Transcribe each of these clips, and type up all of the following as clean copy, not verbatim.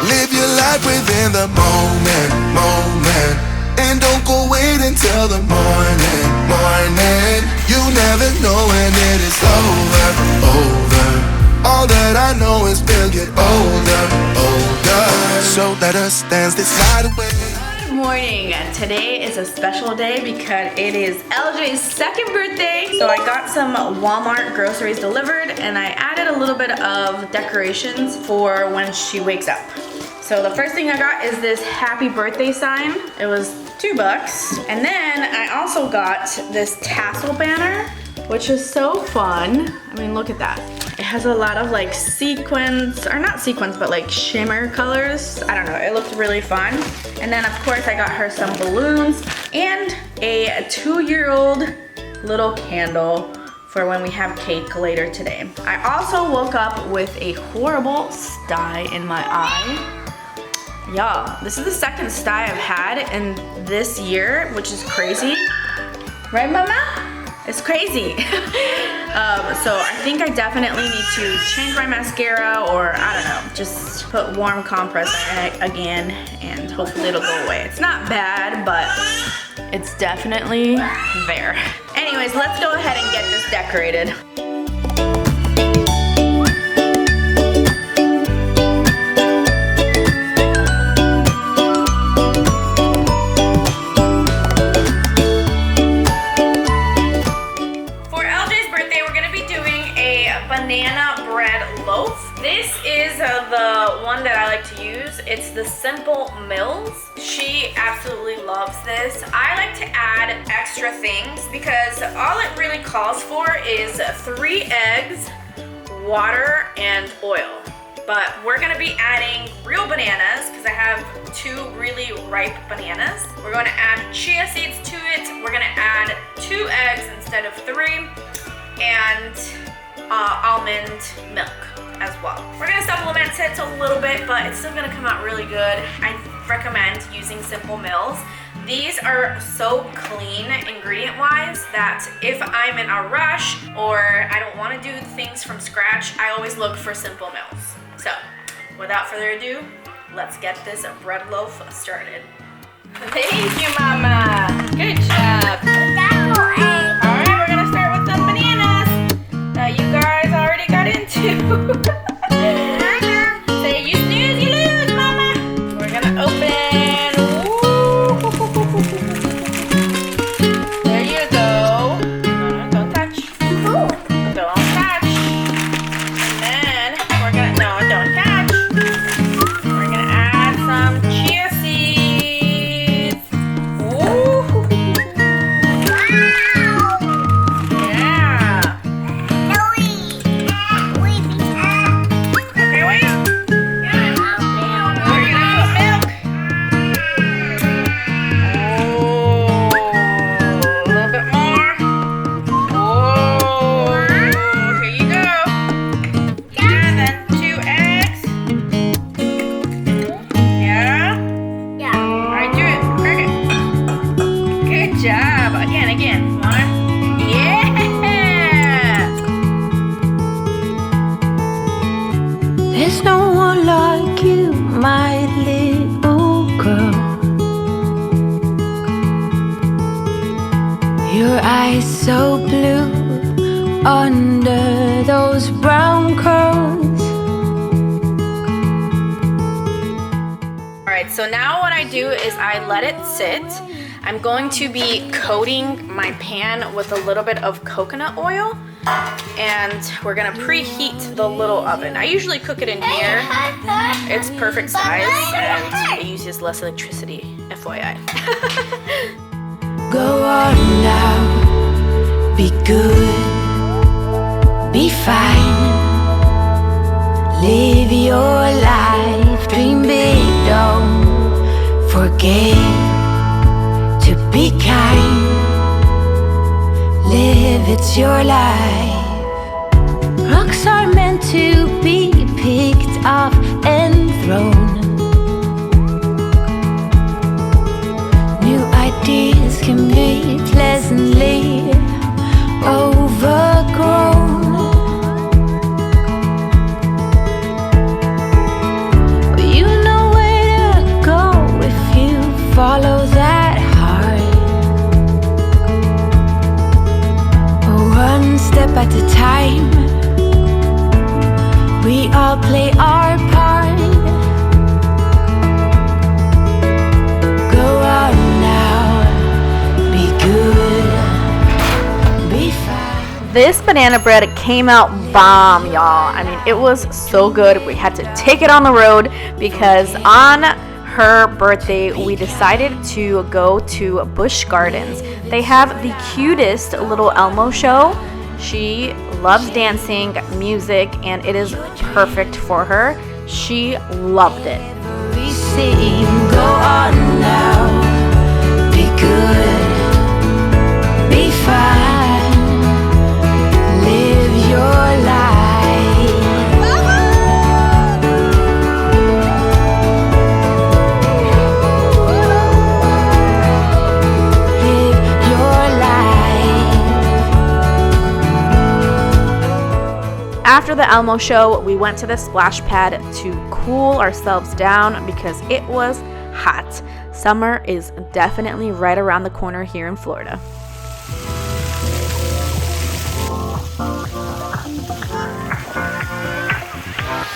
Live your life within the moment, moment. And don't go wait until the morning, morning. You never know when it is over, over. All that I know is we'll get older, older. So let us dance this night away. Good morning. Today is a special day because it is LJ's second birthday. So I got some Walmart groceries delivered and I added a little bit of decorations for when she wakes up. So the first thing I got is this happy birthday sign. It was $2. And then I also got this tassel banner, which is so fun. I mean, look at that. It has a lot of like sequins, or not sequins, but like shimmer colors. I don't know, it looked really fun. And then of course I got her some balloons and a 2-year-old little candle for when we have cake later today. I also woke up with a horrible sty in my eye. Y'all, this is the second sty I've had in this year, which is crazy. Right, Mama? It's crazy. So I think I definitely need to change my mascara, or I don't know, just put warm compress in it again and hopefully it'll go away. It's not bad, but it's definitely there. Anyways, let's go ahead and get this decorated. Banana bread loaf. This is the one that I like to use. It's the Simple Mills. She absolutely loves this. I like to add extra things because all it really calls for is 3 eggs, water, and oil. But we're gonna be adding real bananas because I have 2 really ripe bananas. We're gonna add chia seeds to it. We're gonna add 2 eggs instead of 3, and almond milk as well. We're gonna supplement it a little bit, but it's still gonna come out really good. I recommend using Simple Mills. These are so clean ingredient-wise that if I'm in a rush or I don't wanna do things from scratch, I always look for Simple Mills. So, without further ado, let's get this bread loaf started. Thank you, Mama. Good job. Alright, we're gonna start with some bananas that you guys already got into. Say you snooze, you lose, Mama. We're gonna open. Ooh. There you go. Don't touch. Don't touch. And then we're gonna, no, don't touch. We're gonna add some chia seeds. Ooh. There's no one like you, my little girl. Your eyes so blue under those brown curls. Alright, so now what I do is I let it sit. I'm going to be coating my pan with a little bit of coconut oil, and we're gonna preheat the little oven. I usually cook it in here. It's perfect size and it uses less electricity, FYI. Go on now, be good, be fine. Live your life, dream big, don't forget to be kind. Live, it's your life. Rocks are meant to be picked up and thrown. New ideas can be pleasantly overgrown. You know This banana bread came out bomb, y'all. I mean, it was so good. We had to take it on the road because on her birthday, we decided to go to Busch Gardens. They have the cutest little Elmo show. She loves dancing, music, and it is perfect for her. She loved it. Go on now, be good, be fine, live your life. Live your life. After the Elmo show, we went to the splash pad to cool ourselves down because it was hot. Summer is definitely right around the corner here in Florida.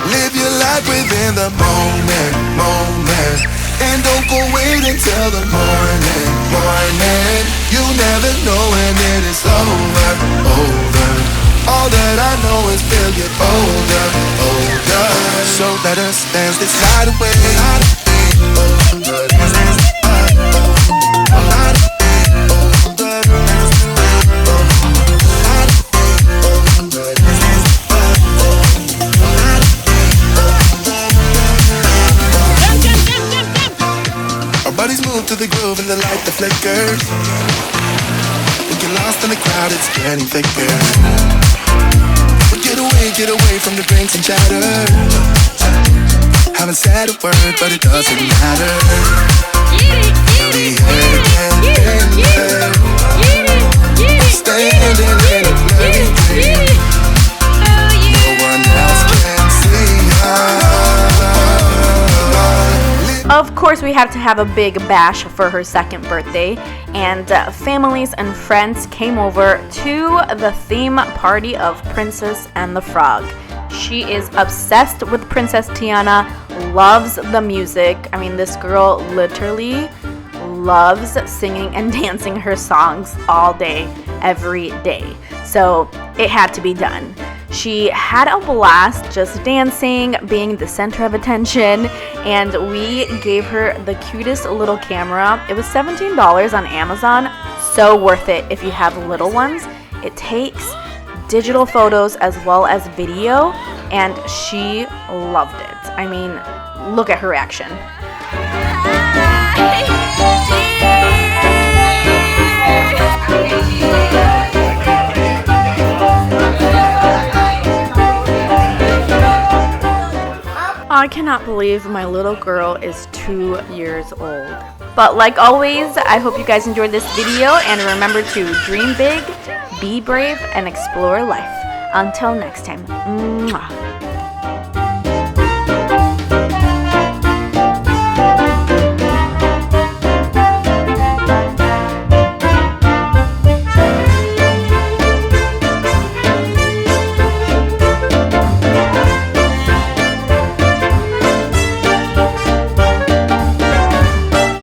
Live your life within the moment, moment. And don't go wait until the morning, morning. You never know when it is over, over. All that I know is we'll get older, older. So let us dance this night away. Our bodies move to the groove and the light that flickers. We get lost in the crowd, it's getting thicker. Get away from the drinks and chatter. Haven't said a word, but it doesn't matter. Standing in a blurry dream. No one else can see her. Of course, we had to have a big bash for her second birthday, and families and friends came over to the theme party of Princess and the Frog. She is obsessed with Princess Tiana, loves the music. I mean, this girl literally loves singing and dancing her songs all day, every day. So it had to be done. She had a blast just dancing, being the center of attention, and we gave her the cutest little camera. It was $17 on Amazon. So worth it if you have little ones. It takes digital photos as well as video, and she loved it. I mean, look at her reaction. I cannot believe my little girl is 2 years old. But like always, I hope you guys enjoyed this video, and remember to dream big, be brave, and explore life. Until next time. Mwah.